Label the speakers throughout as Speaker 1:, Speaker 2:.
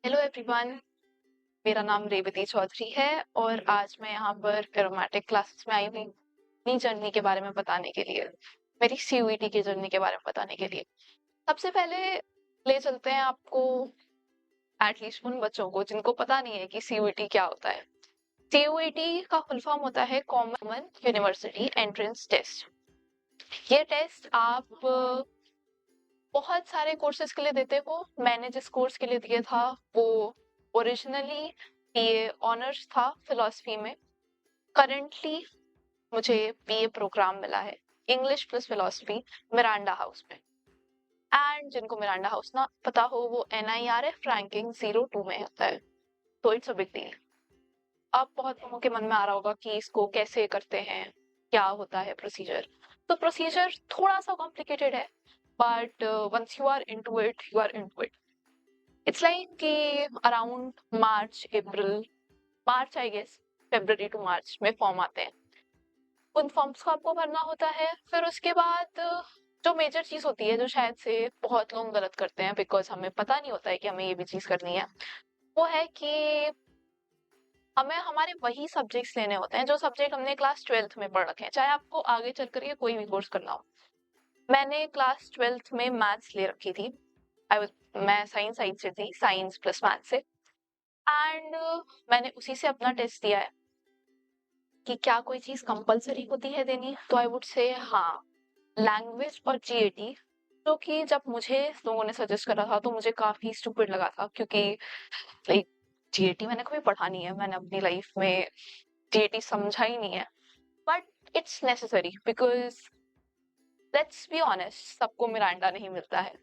Speaker 1: Hello everyone. मेरा नाम रेवती चौधरी है और आज मैं यहाँ पर एरोमेटिक क्लासेस में आई हुई अपनी जर्नी के बारे में बताने के लिए, मेरी सीयूईटी की जर्नी के बारे में बताने के लिए। सबसे पहले ले चलते हैं आपको, एटलीस्ट उन बच्चों को जिनको पता नहीं है कि सीयूईटी क्या होता है। सीयूईटी का फुल फॉर्म होता है कॉमन यूनिवर्सिटी एंट्रेंस टेस्ट। ये टेस्ट आप बहुत सारे कोर्सेज के लिए देते हो। मैंने जिस कोर्स के लिए दिया था वो ओरिजिनली बीए ऑनर्स था फिलॉसफी में। करंटली मुझे बीए प्रोग्राम मिला है English plus philosophy Miranda house में। एंड जिनको मिरांडा हाउस ना पता हो वो NIRF रैंकिंग 02 में होता है, तो इट्स अ बिग डील। अब बहुत लोगों के मन में आ रहा होगा कि इसको कैसे करते हैं, क्या होता है प्रोसीजर। तो प्रोसीजर थोड़ा सा कॉम्प्लिकेटेड है, but once you are into it you are into it. It's like कि around March I guess, February to March में फॉर्म आते हैं। उन फॉर्म्स को आपको भरना होता है। फिर उसके बाद जो मेजर चीज होती है जो शायद से बहुत लोग गलत करते हैं बिकॉज हमें पता नहीं होता है कि हमें ये भी चीज करनी है, वो है कि हमें हमारे वही सब्जेक्ट्स लेने होते हैं जो सब्जेक्ट हमने क्लास 12th में पढ़ रखे हैं, चाहे आपको आगे चल कर ये कोई भी कोर्स करना हो। मैंने क्लास 12th में मैथ्स ले रखी थी। मैं साइंस साइड से थी, साइंस प्लस मैथ्स से। एंड मैंने उसी से अपना टेस्ट दिया है कि क्या कोई चीज कंपलसरी होती है देनी, तो आई वुड से हाँ, लैंग्वेज और GAT, जो कि जब मुझे लोगों ने सजेस्ट करा था तो मुझे काफी स्टूपिड लगा था क्योंकि लाइक GAT मैंने कभी पढ़ा नहीं है, मैंने अपनी लाइफ में GAT समझा ही नहीं है। But it's necessary because let's be honest, सबको मिरांडा नहीं मिलता है,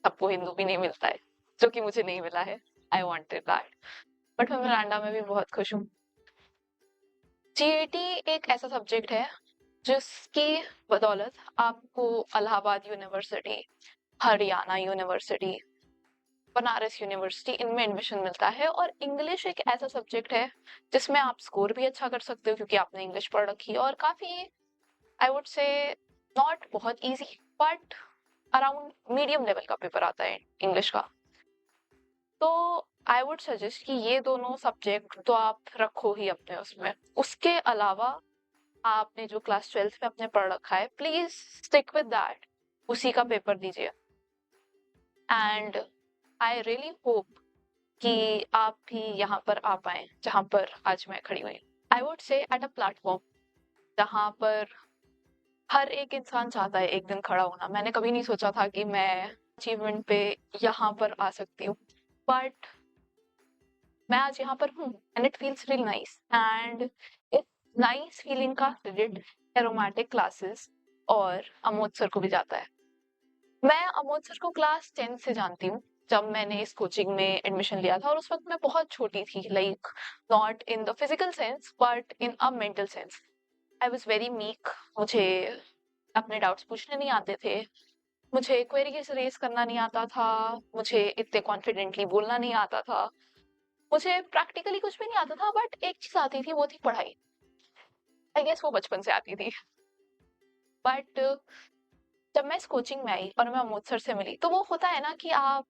Speaker 1: सबको हिंदू भी नहीं मिलता है, जो कि मुझे नहीं मिला है। आई वांटेड दैट, बट मैं मिरांडा में भी बहुत खुश हूँ। GAT एक ऐसा सब्जेक्ट है जिसकी बदौलत आपको Allahabad university, Haryana university, Banaras university इनमें एडमिशन मिलता है। और इंग्लिश एक ऐसा सब्जेक्ट है जिसमें आप स्कोर भी अच्छा कर सकते हो क्योंकि आपने इंग्लिश पढ़ रखी है, और काफी आई वुड से नॉट बहुत easy but around medium level का पेपर आता है इंग्लिश का। तो आई वुड सजेस्ट कि ये दोनों सब्जेक्ट तो आप रखो ही अपने उसमें। उसके अलावा आपने जो क्लास 12th में अपने पढ़ रखा है प्लीज स्टिक विद दैट, उसी का पेपर दीजिए। एंड आई रियली होप कि आप भी यहाँ पर आ पाए जहाँ पर आज मैं खड़ी हुई। I would say at a platform जहाँ पर हर एक इंसान चाहता है एक दिन खड़ा होना। मैंने कभी नहीं सोचा था कि मैं अचीवमेंट पे यहाँ पर आ सकती हूँ, बट मैं आज यहाँ पर हूँ and it feels really nice. And इस नाइस फीलिंग का क्रेडिट एरोमेटिक क्लासेस और अमोद सर को भी जाता है। मैं अमोद सर को क्लास 10 से जानती हूँ, जब मैंने इस कोचिंग में एडमिशन लिया था, और उस वक्त मैं बहुत छोटी थी, like not in the physical sense but in a mental sense. I was very meek, मुझे अपने डाउट्स पूछने नहीं आते थे, मुझे क्वेरीज रेज करना नहीं आता था, मुझे इतने कॉन्फिडेंटली बोलना नहीं आता था, मुझे प्रैक्टिकली कुछ भी नहीं आता था, बट एक चीज आती थी, वो थी पढ़ाई। आई गेस वो बचपन से आती थी। बट जब मैं इस कोचिंग में आई और मैं अमोद सर से मिली, तो वो होता है ना कि आप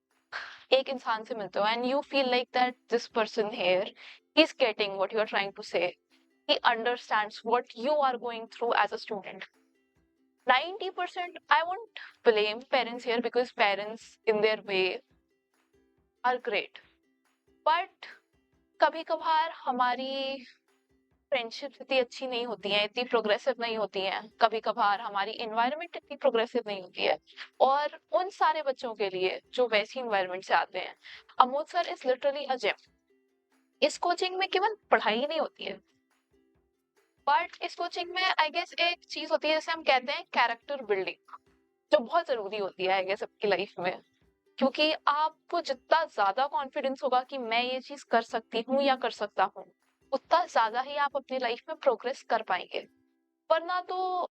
Speaker 1: एक इंसान से मिलते हो and you feel like that this person here is getting what you are trying to say, he understands what you are going through as a student. 90% I won't blame parents here because parents in their way are great, but कभी कभार हमारी friendship इतनी अच्छी नहीं होती है, इतनी progressive नहीं होती है, कभी कभार हमारी एनवायरनमेंट इतनी प्रोग्रेसिव नहीं होती है। और उन सारे बच्चों के लिए जो वैसी एनवायरनमेंट से आते हैं, Amod sir is literally a gem. इस कोचिंग में केवल पढ़ाई ही नहीं होती है, बट इस कोचिंग में आई गेस एक चीज होती है जैसे हम कहते हैं कैरेक्टर बिल्डिंग, जो बहुत जरूरी होती है आई गेस आपकी लाइफ में। क्योंकि आपको जितना ज्यादा कॉन्फिडेंस होगा कि मैं ये चीज कर सकती हूँ या कर सकता हूँ, उतना ज्यादा ही आप अपनी लाइफ में प्रोग्रेस कर पाएंगे। वरना तो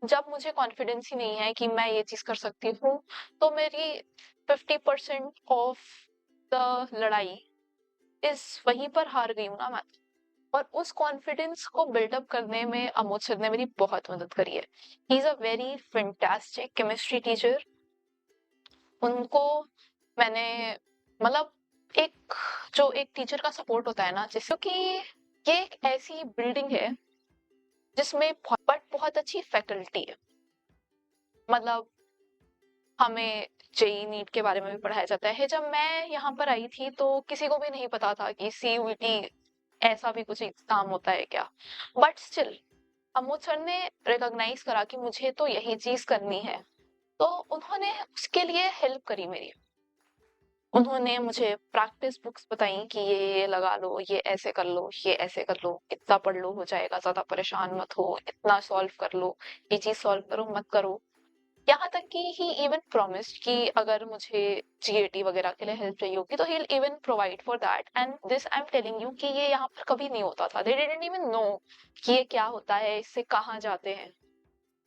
Speaker 1: जब मुझे कॉन्फिडेंस ही नहीं है कि मैं ये चीज कर सकती हूँ, तो मेरी 50% ऑफ द लड़ाई इस वहीं पर हार गई हूँ ना मैं। और उस कॉन्फिडेंस को बिल्डअप करने में अमोद सर ने मेरी बहुत मदद करी है। He is a very fantastic chemistry teacher. उनको मैंने मतलब एक जो एक टीचर का सपोर्ट होता है ना, जैसे कि ये एक ऐसी बिल्डिंग है जिसमें बहुत अच्छी फैकल्टी है। मतलब हमें जेई नीट के बारे में भी पढ़ाया जाता है। जब मैं यहाँ पर आई थी तो किसी को भी नहीं पता था कि सीयूईटी ऐसा भी कुछ एग्जाम होता है क्या। बट स्टिल अमोद सर ने रिकॉग्नाइज करा कि मुझे तो यही चीज करनी है, तो उन्होंने उसके लिए हेल्प करी मेरी। उन्होंने मुझे प्रैक्टिस बुक्स बताई कि ये लगा लो, ये ऐसे कर लो, ये ऐसे कर लो, इतना पढ़ लो हो जाएगा, ज्यादा परेशान मत हो, इतना सॉल्व कर लो, ये चीज सॉल्व करो मत करो। यहाँ तक कि ही इवन प्रॉमिस्ड कि अगर मुझे जीएटी वगैरह के लिए हेल्प चाहिए होगी तो he will even provide for that. And this I am telling you कि ये यहाँ पर कभी नहीं होता था। दे डिडंट इवन नो कि ये क्या होता है, इससे कहाँ जाते हैं।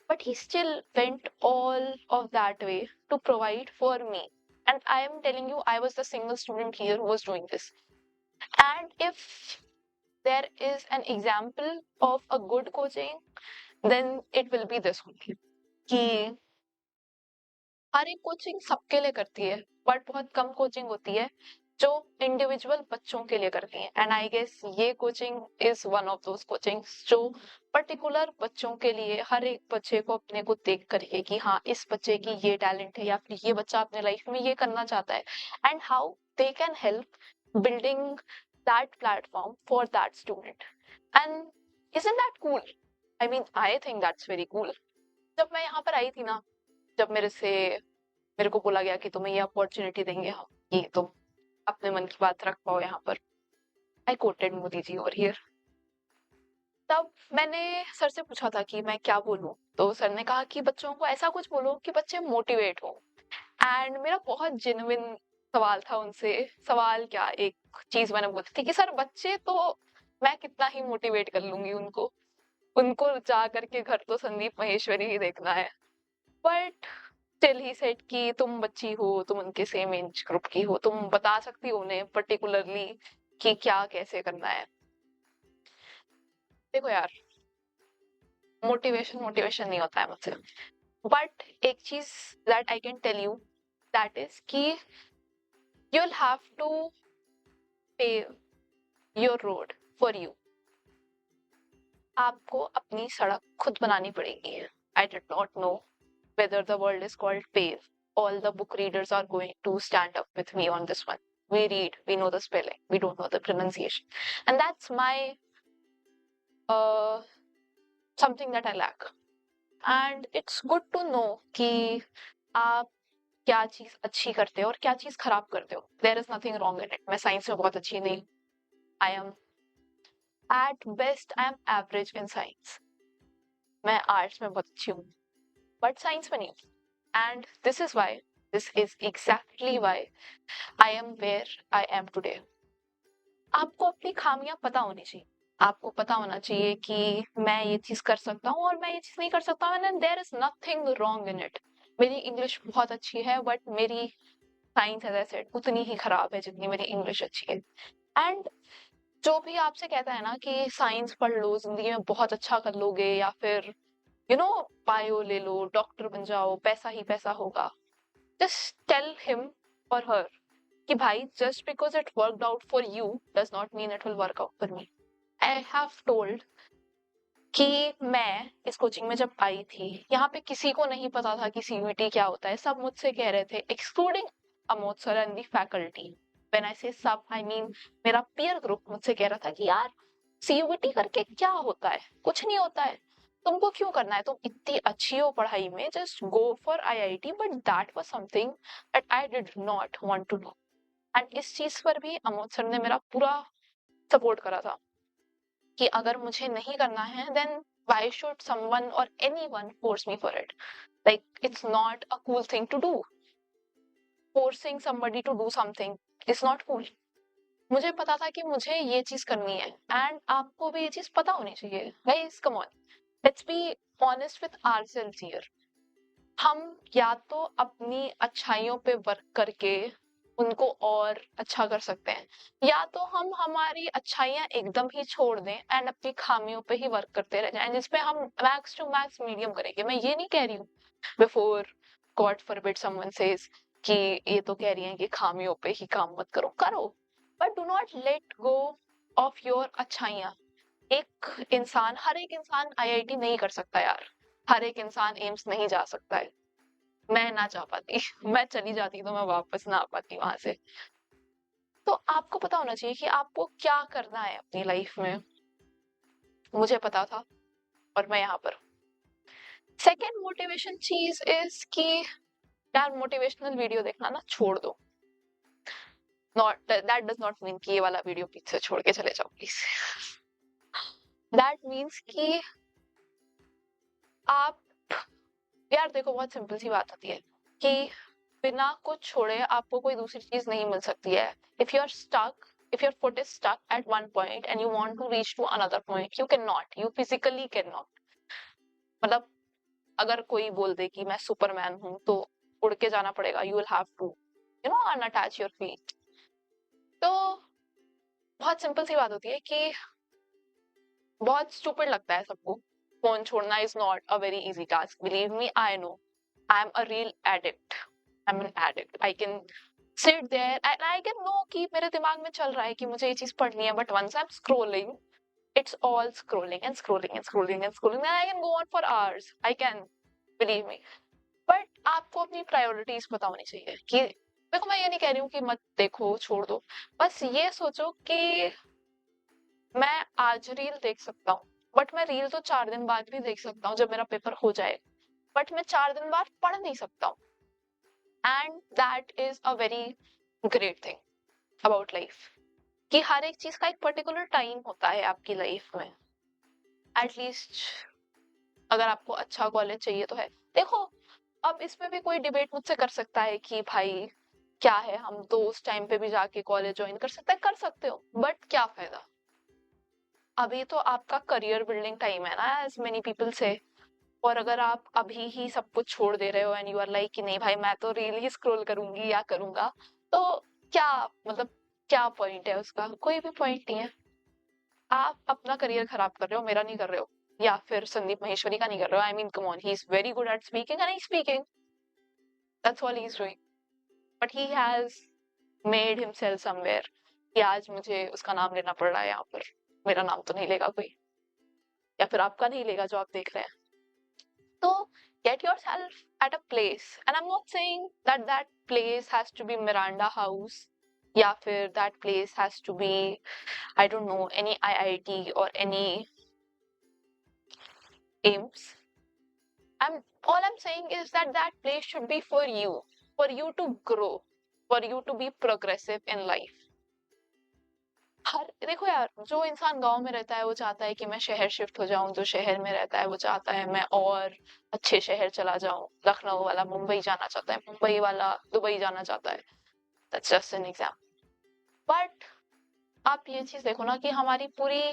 Speaker 1: But he still went all of that way to provide for me. And I am telling you, I was the single student here who was doing this. And if there is an example of a good coaching, then it will be this only. कि हर एक coaching सबके लिए करती है, but बहुत कम coaching होती है जो इंडिविजुअल बच्चों के लिए करती है। एंड आई गेस ये coaching is one of those coachings जो पर्टिकुलर बच्चों के लिए, हर एक बच्चे को अपने को देख करके कि हाँ इस बच्चे की ये टैलेंट है या फिर ये बच्चा अपने लाइफ में ये करना चाहता है, and how they can help building that platform for that student. And isn't that cool? I mean, I think that's very cool. जब मैं यहाँ पर आई थी ना, जब मेरे को बोला गया कि तुम्हें ये अपॉर्चुनिटी देंगे हम कि तुम अपने मन की बात रख पाओ यहाँ पर, आई कोटेड मोदी जी और हियर। तब मैंने सर से पूछा था कि मैं क्या बोलूं, तो सर ने कहा कि बच्चों को ऐसा कुछ बोलो कि बच्चे मोटिवेट हो। एंड मेरा बहुत जेन्युइन सवाल था उनसे। सवाल क्या, एक चीज मैंने बोली थी कि सर बच्चे तो मैं कितना ही मोटिवेट कर लूंगी उनको, उनको जा करके घर तो संदीप महेश्वरी ही देखना है। बट स्टिल ही सेड कि तुम बच्ची हो, तुम उनके सेम एज ग्रुप की हो, तुम बता सकती हो उन्हें पर्टिकुलरली कि क्या कैसे करना है। देखो यार, मोटिवेशन मोटिवेशन नहीं होता है मुझसे। बट एक चीज that I can tell you, that is कि you will have to pave your road for you. आपको अपनी सड़क खुद बनानी पड़ेगी। I did not know whether the world is called PAVE. All the book readers are going to stand up with me on this one. We read, we know the spelling, we don't know the pronunciation. And that's my uh, something that I lack. And it's good to know कि आप क्या चीज अच्छी करते हो और क्या चीज खराब करते हो। There is nothing wrong in it. मैं साइंस में बहुत अच्छी नहीं, I am at best I am average in science. मैं आर्ट्स में बहुत अच्छी हूँ, बट साइंस में नहीं। And this is why, this is exactly why I am where I am today. आपको अपनी खामियां पता होनी चाहिए। आपको पता होना चाहिए कि मैं ये चीज कर सकता हूँ और मैं ये चीज नहीं कर सकता हूँ, and there is nothing wrong in it. मेरी इंग्लिश बहुत अच्छी है, बट मेरी साइंस एज आई सेड उतनी ही खराब है जितनी मेरी इंग्लिश अच्छी है। एंड जो भी आपसे कहता है ना कि साइंस पढ़ लो जिंदगी में बहुत अच्छा कर लोगे, या फिर यू नो बायो ले लो, डॉक्टर बन जाओ, पैसा ही पैसा होगा, just tell him or her कि भाई just because it worked out for you does not mean it will work out for me. I have told कि मैं इस कोचिंग में जब आई थी यहाँ पे किसी को नहीं पता था कि सीयूईटी क्या होता है। सब मुझसे कह रहे थे excluding Amod sir and the faculty. When I से सब आई मीन मेरा पीयर ग्रुप मुझसे कह रहा था कि यार सीयूईटी करके क्या होता है, कुछ नहीं होता है, तुमको क्यों करना है, तुम इतनी अच्छी हो पढ़ाई में, just go for IIT. But that was something that I did not want to do. And इस चीज पर भी अमोद सर ने मेरा पूरा सपोर्ट करा था कि अगर मुझे नहीं करना है then why should someone or anyone force me for it? Like it's not a cool thing to do. Forcing somebody to do something is not cool. मुझे पता था कि मुझे ये चीज करनी है, एंड आपको भी ये चीज पता होनी चाहिए। Guys come on, let's be honest with ourselves here. हम या तो अपनी अच्छाइयों पे वर्क करके उनको और अच्छा कर सकते हैं, या तो हम हमारी अच्छाइयां एकदम ही छोड़ दें एंड अपनी खामियों पे ही वर्क करते रह जाएं, जिसपे हम मैक्स टू मैक्स मीडियम करेंगे। मैं ये नहीं कह रही हूँ before God forbid someone says कि ये तो कह रही हैं कि खामियों पे ही काम मत करो, करो, but do not let go of your अच्छाइयाँ। हर एक इंसान आईआईटी नहीं कर सकता यार, हर एक इंसान एम्स नहीं जा सकता है। मैं ना जा पाती मैं चली जाती तो मैं वापस ना आ पाती वहां से। तो आपको पता होना चाहिए कि आपको क्या करना है अपनी लाइफ में। मुझे पता था और मैं यहाँ पर। सेकेंड मोटिवेशन चीज इज कि यार मोटिवेशनल वीडियो देखना ना छोड़ दो। Not that does not mean कि ये वाला वीडियो पीछे छोड़ के चले जाओ प्लीज। दैट मीन्स कि आप, यार देखो बहुत सिंपल सी बात होती है कि बिना कुछ छोड़े आपको कोई दूसरी चीज नहीं मिल सकती है। If you are stuck, if your foot is stuck at one point and you want to reach to another point, you can not, you physically can not. मतलब अगर कोई बोल दे कि मैं सुपरमैन हूँ तो उड़ के जाना पड़ेगा, you will have to unattach your feet. तो बहुत सिंपल सी बात होती है कि बहुत स्टूपिड लगता है सबको। फोन छोड़ना is not a very easy task, believe me, I know. I am a real addict, I am an addict. I can sit there and I can know कि मेरे दिमाग में चल रहा है कि मुझे ये चीज पढ़नी है, but once I am scrolling, it's all scrolling and scrolling and scrolling and scrolling and I can go on for hours. I can, believe me. But आपको अपनी प्रायोरिटीज पता होनी चाहिए कि देखो, मैं ये नहीं कह रही हूँ कि मत देखो, छोड़ दो। बस ये सोचो कि मैं आज रील देख सकता हूँ, बट मैं रील तो 4 दिन बाद भी देख सकता हूँ जब मेरा पेपर हो जाए, बट मैं 4 दिन बाद पढ़ नहीं सकता हूँ। And that is a very great thing about life, कि हर एक चीज का एक पर्टिकुलर टाइम होता है आपकी लाइफ में। एटलीस्ट अगर आपको अच्छा कॉलेज चाहिए तो है। देखो, अब इसमें भी कोई डिबेट मुझसे कर सकता है कि भाई क्या है, हम तो उस टाइम पे भी जाके कॉलेज ज्वाइन कर सकते हैं, कर सकते हो, बट क्या फायदा। अभी तो आपका करियर बिल्डिंग टाइम है ना, एज मेनी पीपल से। और अगर आप अभी ही सब कुछ छोड़ दे रहे हो एंड यू आर लाइक कि नहीं भाई मैं तो रील ही स्क्रॉल करूंगी या करूंगा, तो क्या, मतलब क्या पॉइंट है उसका? कोई भी पॉइंट नहीं है। आप अपना करियर खराब कर रहे हो, मेरा नहीं कर रहे हो, या फिर संदीप महेश्वरी का नहीं कर रहे हो। I mean come on, he is very good at speaking and he speaking, that's all he is doing, but he has made himself somewhere कि आज मुझे उसका नाम लेना पड़ रहा है यहाँ पर। मेरा नाम तो नहीं लेगा कोई, या फिर आपका नहीं लेगा जो आप देख रहे हैं। तो get yourself at a place, and I'm not saying that that place has to be Miranda House, या फिर that place has to be, I don't know, any IIT or any AIMS. I'm saying is that that place should be for you to grow, for you to be progressive in life. हर देखो यार, जो इंसान गांव में रहता है वो चाहता है कि मैं शहर शिफ्ट हो जाऊं, जो शहर में रहता है वो चाहता है मैं और अच्छे शहर चला जाऊं। लखनऊ वाला मुंबई जाना चाहता है, मुंबई वाला दुबई जाना चाहता है। That's just an example. But आप ये चीज देखो ना कि हमारी पूरी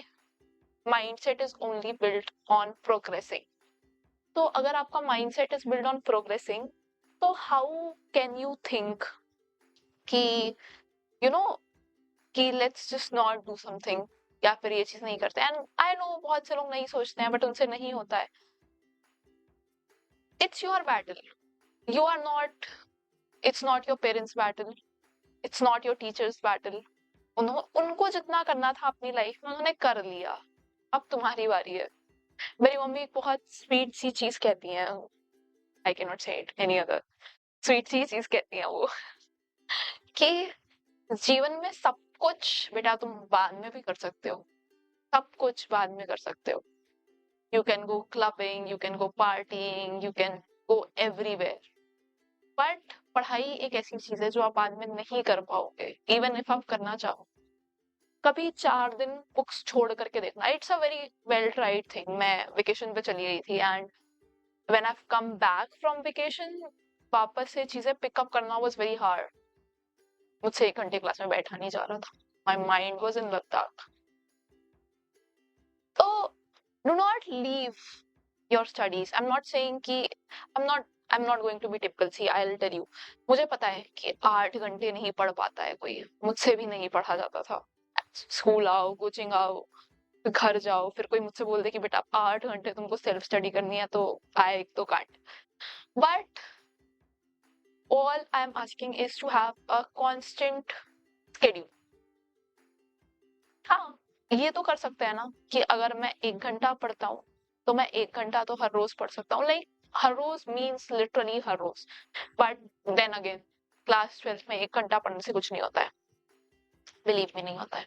Speaker 1: mindset is only built on progressing. तो अगर आपका mindset is build on progressing, तो हाउ कैन यू थिंक कि यू नो कि let's just not do something, या फिर ये चीज नहीं करते। एंड आई नो बहुत से लोग नहीं सोचते हैं, बट उनसे नहीं होता है। It's your battle, you are not, it's not your parents battle, it's not your teachers battle. उनको जितना करना था अपनी लाइफ में उन्होंने कर लिया, अब तुम्हारी बारी है। मेरी मम्मी एक बहुत स्वीट सी चीज कहती है, आई कैन नॉट से इट एनी अदर, स्वीट सी चीज कहती है वो, कि जीवन में सब कुछ बेटा तुम बाद में भी कर सकते हो, सब कुछ बाद में कर सकते हो। You can go clubbing, you can go partying, you can go everywhere, but पढ़ाई एक ऐसी चीज है जो आप बाद में नहीं कर पाओगे, इवन इफ आप करना चाहो। कभी 4 दिन बुक्स छोड़ करके देखना, it's a very well tried thing. मैं वेकेशन पे चली गई थी and when I come back from vacation, वापस से चीजें पिकअप करना वाज वेरी हार्ड। मुझसे 1 घंटे क्लास में बैठा नहीं जा रहा था, my mind was in Ladakh. तो do not leave your studies. I am not saying कि I am not going to be typical. See I will tell you, मुझे पता है कि 8 घंटे नहीं पढ़ पाता है कोई, मुझसे भी नहीं पढ़ा जाता था। स्कूल आओ, कोचिंग आओ, घर जाओ, फिर कोई मुझसे बोल दे कि बेटा 8 घंटे तुमको सेल्फ स्टडी करनी है, तो आई तो can't. But All I am asking is to have a constant schedule. हाँ, ये तो कर सकते हैं ना कि अगर मैं 1 घंटा पढ़ता हूँ तो मैं 1 घंटा तो हर रोज पढ़ सकता हूँ, लाइक हर रोज मीन्स लिटरली हर रोज। बट देन अगेन क्लास 12 में 1 घंटा पढ़ने से कुछ नहीं होता है, बिलीव में नहीं होता है।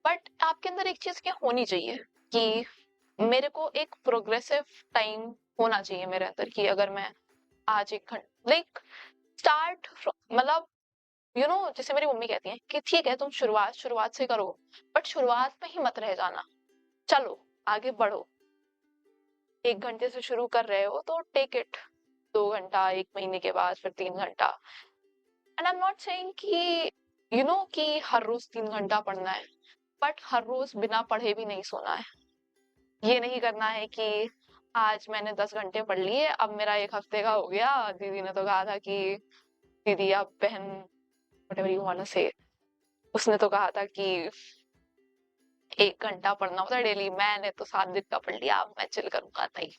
Speaker 1: बट आपके अंदर एक चीज क्या होनी चाहिए कि मेरे को एक प्रोग्रेसिव टाइम होना चाहिए मेरे अंदर, कि अगर मैं आज 1 घंटा लाइक स्टार्ट, मतलब जैसे मेरी मम्मी कहती है कि ठीक है तुम शुरुआत शुरुआत से करो, बट शुरुआत में ही मत रह जाना, चलो आगे बढ़ो। 1 घंटे से शुरू कर रहे हो तो टेक इट 2 घंटा, 1 महीने के बाद फिर 3 घंटा। And I am not saying कि कि हर रोज 3 घंटा पढ़ना है, बट हर रोज बिना पढ़े भी नहीं सोना है। ये नहीं करना है कि आज मैंने 10 घंटे पढ़ लिए, अब मेरा 1 हफ्ते का हो गया, दीदी ने तो कहा था कि दीदी आप बहन whatever you wanna say, उसने तो कहा था कि 1 घंटा पढ़ना होता है डेली, मैंने तो 7 दिन का पढ़ लिया, अब मैं चिल करूंगा। नहीं,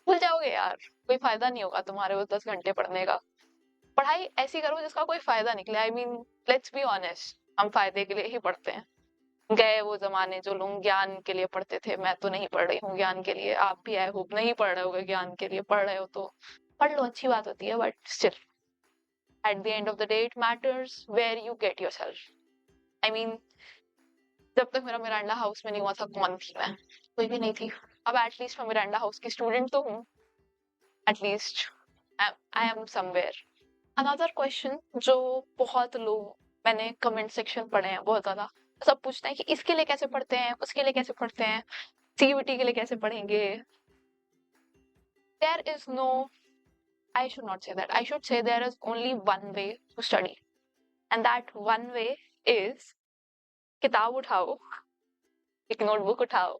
Speaker 1: भूल जाओगे यार, कोई फायदा नहीं होगा तुम्हारे वो 10 घंटे पढ़ने का। पढ़ाई ऐसी करो जिसका कोई फायदा निकले। I mean let's be honest, हम फायदे के लिए ही पढ़ते हैं। गए वो जमाने जो लोग ज्ञान के लिए पढ़ते थे, मैं तो नहीं पढ़ रही हूँ ज्ञान के लिए, आप भी आई होप नहीं पढ़ रहे होगे ज्ञान के लिए, पढ़ रहे हो तो पढ़ लो, अच्छी बात होती है, but still at the end of the day it matters where you get yourself. I mean जब तक मेरा मिरांडा हाउस में नहीं हुआ था, कौन थी मैं? कोई भी नहीं थी। अब एटलीस्ट मैं मिरांडा हाउस की स्टूडेंट तो हूँ, at least I am somewhere. Another question जो बहुत लोग, मैंने कमेंट सेक्शन पढ़े हैं बहुत ज्यादा, सब पूछते हैं कि इसके लिए कैसे पढ़ते हैं, उसके लिए कैसे पढ़ते हैं, सीयूटी के लिए कैसे पढ़ेंगे। There is no, I should not say that, I should say there is only one way to study, and that one way is किताब उठाओ, एक नोटबुक उठाओ,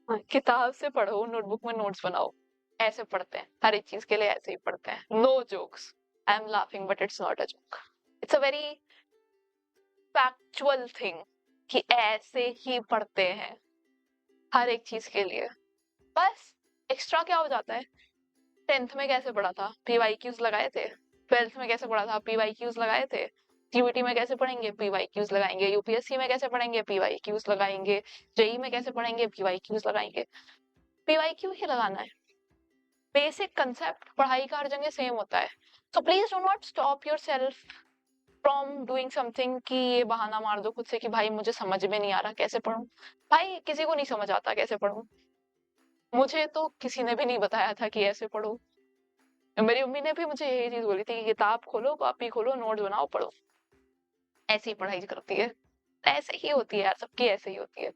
Speaker 1: किताब से पढ़ो, नोटबुक में नोट्स बनाओ। ऐसे पढ़ते हैं, हर एक चीज के लिए ऐसे ही पढ़ते हैं। No jokes, I am laughing but it's not a joke, it's a very factual thing कि ऐसे ही पढ़ते हैं हर एक चीज के लिए। बस एक्स्ट्रा क्या हो जाता है, 10th में कैसे पढ़ा था, पीवाईक्यूज लगाए थे। 12th में कैसे पढ़ा था, पीवाईक्यूज लगाए थे। सीयूटी में कैसे पढ़ेंगे, पीवाईक्यूज लगाएंगे। यूपीएससी में कैसे पढ़ेंगे, पीवाईक्यूज लगाएंगे। जेई में कैसे पढ़ेंगे, पीवाईक्यूज लगाएंगे। पीवाईक्यू ही लगाना है। बेसिक कंसेप्ट पढ़ाई का हर जगह सेम होता है। So please do not stop your self from doing something कि ये बहाना मार दो खुद से कि भाई मुझे समझ में नहीं आ रहा, कैसे पढूं। भाई किसी को नहीं समझ आता कैसे पढूं, मुझे तो किसी ने भी नहीं बताया था कि ऐसे पढ़ो। मेरी मम्मी ने भी मुझे यही चीज बोली थी कि किताब खोलो, कॉपी खोलो, नोट्स बनाओ, पढ़ो। ऐसे ही पढ़ाई करती है, ऐसे ही होती है यार, सबकी ऐसे ही होती है।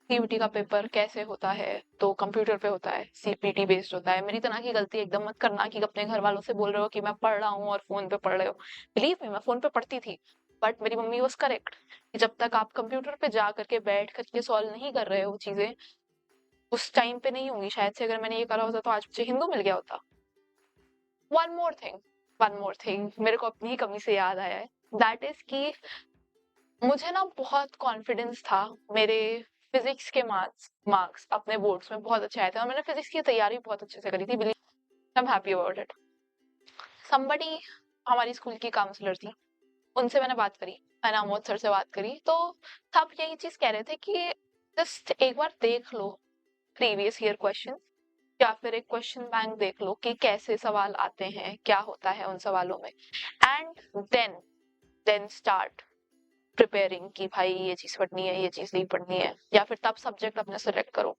Speaker 1: सीयूटी का पेपर कैसे होता है, तो कंप्यूटर पे होता है, सीपीटी बेस्ड होता है। मेरी तरह की गलती एकदम मत करना कि अपने घर वालों से बोल रहे हो कि मैं पढ़ रहा हूँ और फोन पे पढ़ रहे हो। बिलीव मी, मैं फोन पे पढ़ती थी, बट मेरी मम्मी वाज करेक्ट कि जब तक आप कंप्यूटर पे जा करके बैठ करके सॉल्व नहीं कर रहे हो चीजें, उस टाइम पे नहीं होंगी। शायद से अगर मैंने ये करा होता तो आज मुझे हिंदू मिल गया होता। One more thing, one more thing मेरे को अपनी ही कमी से याद आया है, दैट इज कि मुझे ना बहुत कॉन्फिडेंस था। मेरे फिजिक्स के मार्क्स अपने बोर्ड्स में बहुत अच्छे आए थे और मैंने फिजिक्स की तैयारी बहुत अच्छे से करी थी। Believe, I am happy about it. Somebody, हमारी स्कूल की काउंसलर थी, उनसे मैंने बात करी, मैंने अमोद सर से बात करी, तो सब यही चीज कह रहे थे कि जस्ट एक बार देख लो प्रीवियस ईयर क्वेश्चन, या फिर एक क्वेश्चन बैंक देख लो कि कैसे सवाल आते हैं, क्या होता है उन सवालों में, एंड देन स्टार्ट प्रिपेयरिंग कि भाई ये चीज पढ़नी है, ये चीज नहीं पढ़नी है, या फिर तब सब्जेक्ट अपने सेलेक्ट करो।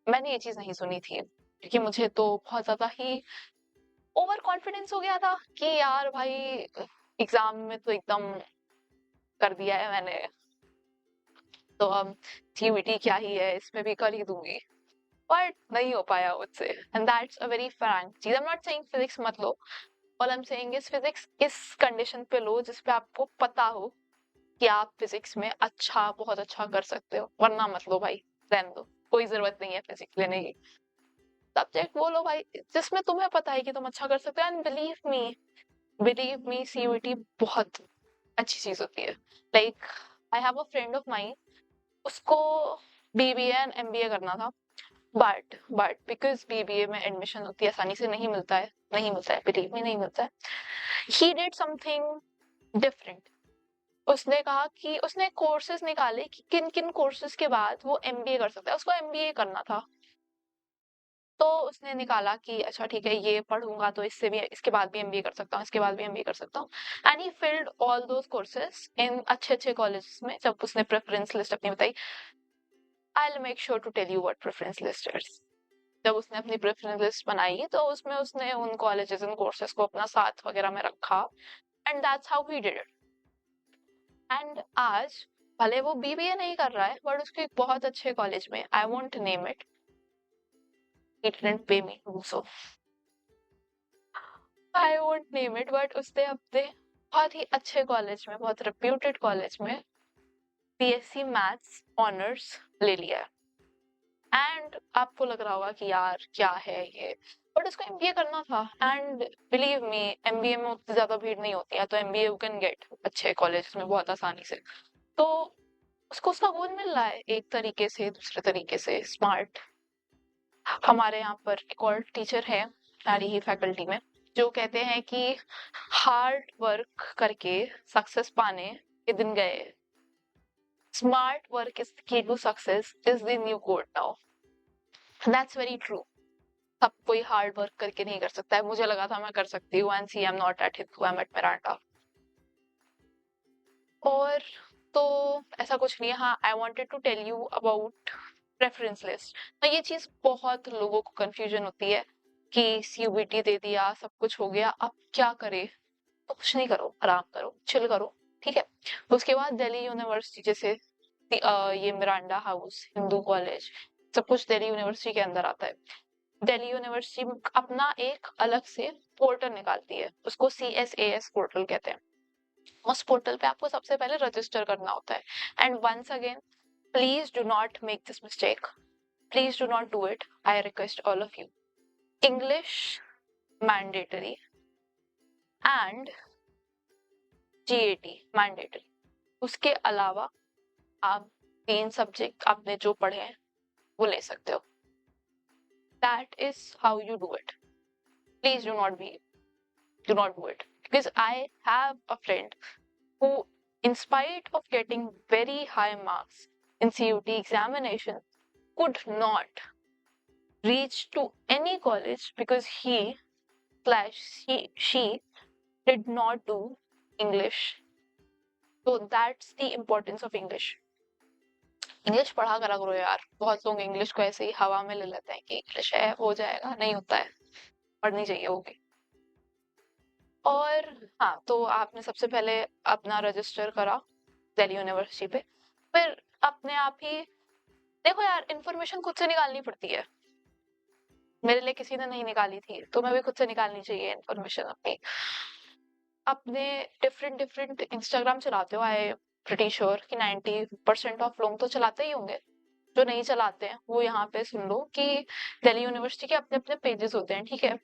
Speaker 1: मैंने ये चीज नहीं सुनी थी क्योंकि मुझे तो बहुत ज्यादा ही ओवर कॉन्फिडेंस हो गया था कि यार भाई एग्जाम में तो एकदम कर दिया है मैंने, तो अब सीयूईटी क्या ही है, इसमें भी कर ही दूंगी। बट नहीं हो पाया मुझसे, and that's a very frank चीज। I am not saying physics मत लो, all I am saying is physics इस कंडीशन पे लो जिसपे आपको पता हो कि आप फिजिक्स में अच्छा, बहुत अच्छा कर सकते हो, वरना मत लो भाई, रहने दो, कोई जरूरत नहीं है फिजिक्स लेने की। सब्जेक्ट वो लो भाई जिसमें तुम्हें पता है कि तुम अच्छा कर सकते हो। एंड बिलीव मी सीयूईटी बहुत अच्छी चीज होती है। Like I have a friend of mine, उसको बीबीए एंड एमबीए करना था, बट बिकॉज बीबीए में एडमिशन उतनी आसानी से नहीं मिलता है, नहीं मिलता है, बिलीव मी नहीं मिलता है। He did something different. उसने कहा कि उसने कोर्सेज निकाले कि किन किन कोर्सेज के बाद वो एमबीए कर सकता है, उसको एमबीए करना था। तो उसने निकाला कि अच्छा ठीक है, ये पढ़ूंगा तो इससे भी, इसके बाद भी एमबीए कर सकता हूँ, इसके बाद भी एमबीए कर सकता हूँ। And he field all those courses in अच्छे अच्छे कॉलेजेस में। जब उसने प्रेफरेंस लिस्ट अपनी बताई, I will make sure to tell you what preference list is. जब उसने अपनी प्रेफरेंस लिस्ट बनाई तो उसमें उसने उन कॉलेजेस एंड कोर्सेज को अपना साथ वगैरह में रखा, and that's how he did it. And आज भले वो बीबीए नहीं कर रहा है, बट उसके एक बहुत अच्छे कॉलेज में, I won't name it, he didn't pay me to do so, I won't name it, but उसने अपने बहुत ही अच्छे कॉलेज में, बहुत रेप्यूटेड कॉलेज में बीएससी मैथ्स ऑनर्स ले लिया है। एंड आपको लग रहा होगा कि यार क्या है ये, बट उसको एमबीए करना था। एंड बिलीव मी, एमबीए में उतनी ज्यादा भीड़ नहीं होती है, तो एमबीए यू कैन गेट अच्छे कॉलेज में बहुत आसानी से। तो उसको उसका गोल मिल रहा है एक तरीके से, दूसरे तरीके से स्मार्ट। हमारे यहाँ पर एक और टीचर है हमारी ही फैकल्टी में, जो कहते हैं कि हार्ड वर्क करके सक्सेस पाने के दिन गए, smart work is key to success is the new code now. That's very true. सब कोई हार्ड वर्क करके नहीं कर सकता है। मुझे लगा था मैं कर सकती हूँ, and see I am not at Hindu, I am at Miranda. और तो ऐसा कुछ नहीं है। हाँ, I wanted to tell you about reference list. तो ये चीज बहुत लोगों को कंफ्यूजन होती है कि सीयूबीटी दे दिया, सब कुछ हो गया, अब क्या करे। तो कुछ नहीं करो, आराम करो, चिल करो, ठीक है। उसके बाद दिल्ली यूनिवर्सिटी, जैसे ये मिरांडा हाउस, हिंदू कॉलेज, सब कुछ दिल्ली यूनिवर्सिटी के अंदर आता है। दिल्ली यूनिवर्सिटी अपना एक अलग से पोर्टल निकालती है, उसको CSAS पोर्टल कहते हैं। उस पोर्टल पे आपको सबसे पहले रजिस्टर करना होता है। And once again, please do not make this mistake, please do not do it, I request all of you. English mandatory and GAT mandatory. उसके अलावा आप 3 सब्जेक्ट आपने जो पढ़े हैं वो ले सकते हो। That is how you do it. Please do not do it, because I have a friend who, in spite of getting very high marks in CUT examination, could not reach to any college because she did not do English. So that's the importance of English. English पढ़ा करा करो यार। बहुत लोग English को ऐसे ही हवा में ले लेते हैं कि इंग्लिश है, हो जाएगा, नहीं होता है, पढ़नी चाहिए वो भी। और हाँ, तो आपने सबसे पहले अपना रजिस्टर करा दिल्ली यूनिवर्सिटी पे, फिर अपने आप ही देखो यार, इन्फॉर्मेशन खुद से निकालनी पड़ती है। मेरे लिए किसी ने नहीं निकाली थी, तो मैं भी खुद से निकालनी चाहिए इन्फॉर्मेशन अपनी। अपने डिफरेंट डिफरेंट इंस्टाग्राम चलाते हो, आई प्रीटी श्योर कि 90% ऑफ लोग तो चलाते ही होंगे। जो नहीं चलाते हैं वो यहाँ पे सुन लो कि दिल्ली यूनिवर्सिटी के अपने अपने पेजेस होते हैं, ठीक है,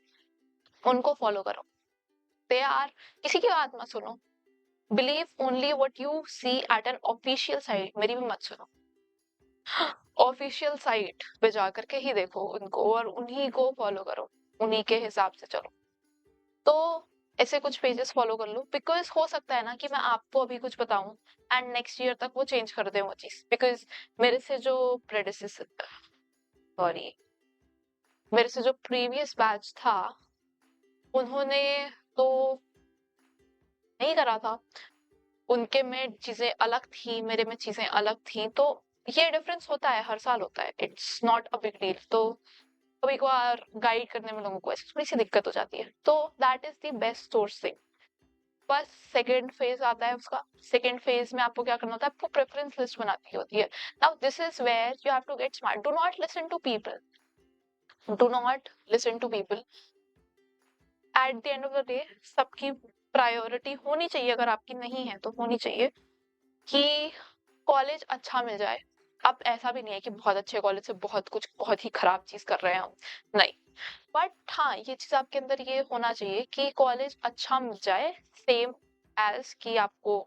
Speaker 1: उनको फॉलो करो। दे आर, किसी की बात मत सुनो, believe only what you see at an official site. मेरी भी मत सुनो, ऑफिशियल साइट पे जा करके ही देखो उनको और उन्हीं को फॉलो करो, उन्हीं के हिसाब से चलो। तो ऐसे कुछ पेजेस फॉलो कर लो, बिकॉज हो सकता है ना कि मैं आपको अभी कुछ बताऊं एंड नेक्स्ट ईयर तक वो चेंज कर दे वो चीज। बिकॉज मेरे से जो प्रेडिसेसर, सॉरी, मेरे से जो प्रीवियस बैच था, उन्होंने तो नहीं करा था। उनके में चीजें अलग थी, मेरे में चीजें अलग थी। तो ये डिफरेंस होता है, हर साल होता है, it's not a big deal. तो कभी कभार गाइड करने में लोगों को ऐसी थोड़ी सी दिक्कत हो जाती है। तो that is the best sourcing. बस सेकेंड फेज आता है उसका। सेकेंड फेज में आपको क्या करना होता है, आपको प्रेफरेंस लिस्ट बनानी होती है। Now this is where you have to get smart. Do not listen to people, do not listen to people. At the end of the day सबकी प्रायोरिटी होनी चाहिए, अगर आपकी नहीं है तो होनी चाहिए कि कॉलेज अच्छा मिल जाए। अब ऐसा भी नहीं है कि बहुत अच्छे कॉलेज से बहुत कुछ बहुत ही खराब चीज कर रहे हैं हम, नहीं। बट हाँ, ये चीज आपके अंदर ये होना चाहिए कि कॉलेज अच्छा मिल जाए, सेम एज कि आपको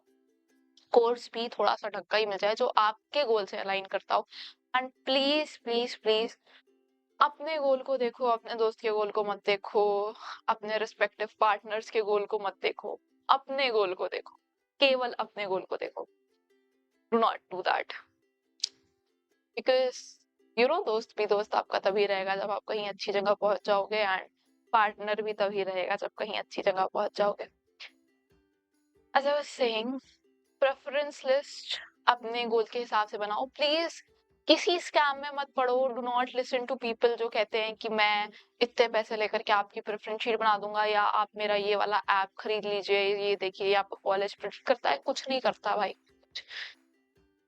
Speaker 1: कोर्स भी थोड़ा सा ढंग का ही मिल जाए जो आपके गोल से अलाइन करता हो। एंड प्लीज प्लीज प्लीज अपने गोल को देखो, अपने दोस्त के गोल को मत देखो, अपने रिस्पेक्टिव पार्टनर्स के गोल को मत देखो, अपने गोल को देखो, केवल अपने गोल को देखो। Do not do that, because दोस्त भी दोस्त आपका तभी रहेगा जब आप कहीं अच्छी जगह पहुंच जाओगे, एंड पार्टनर भी तभी रहेगा जब कहीं अच्छी जगह पहुंच जाओगे। As I was saying, preference list अपने गोल के हिसाब से बनाओ प्लीज। किसी स्कैम में मत पड़ो। Do not listen to people जो कहते हैं कि मैं इतने पैसे लेकर के आपकी प्रेफरेंस शीट बना दूंगा, या आप मेरा ये वाला ऐप खरीद लीजिए, ये देखिए ये आपको कॉलेज प्रेफर करता है। कुछ नहीं करता भाई।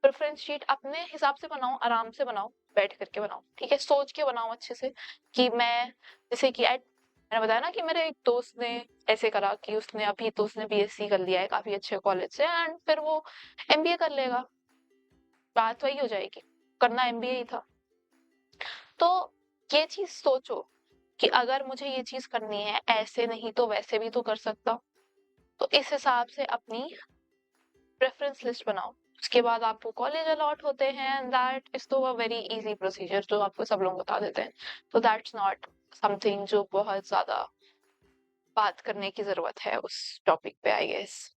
Speaker 1: प्रेफरेंस शीट अपने हिसाब से बनाओ, आराम से बनाओ, बैठ करके बनाओ, ठीक है, सोच के बनाओ अच्छे से कि मैं, जैसे कि मैंने बताया ना कि मेरे एक दोस्त ने ऐसे करा कि उसने अभी तो उसने बीएससी कर लिया है काफी अच्छे कॉलेज से, एंड फिर वो एमबीए कर लेगा। बात वही हो जाएगी, करना एमबीए ही था। तो ये चीज सोचो कि अगर मुझे ये चीज करनी है, ऐसे नहीं तो वैसे भी तो कर सकता। तो इस हिसाब से अपनी प्रेफरेंस लिस्ट बनाओ। उसके बाद आपको कॉलेज अलॉट होते हैं, एंड दैट इज तो अ वेरी इजी प्रोसीजर जो आपको सब लोग बता देते हैं। तो दैट्स नॉट समथिंग जो बहुत ज्यादा बात करने की जरूरत है उस टॉपिक पे, आई गेस।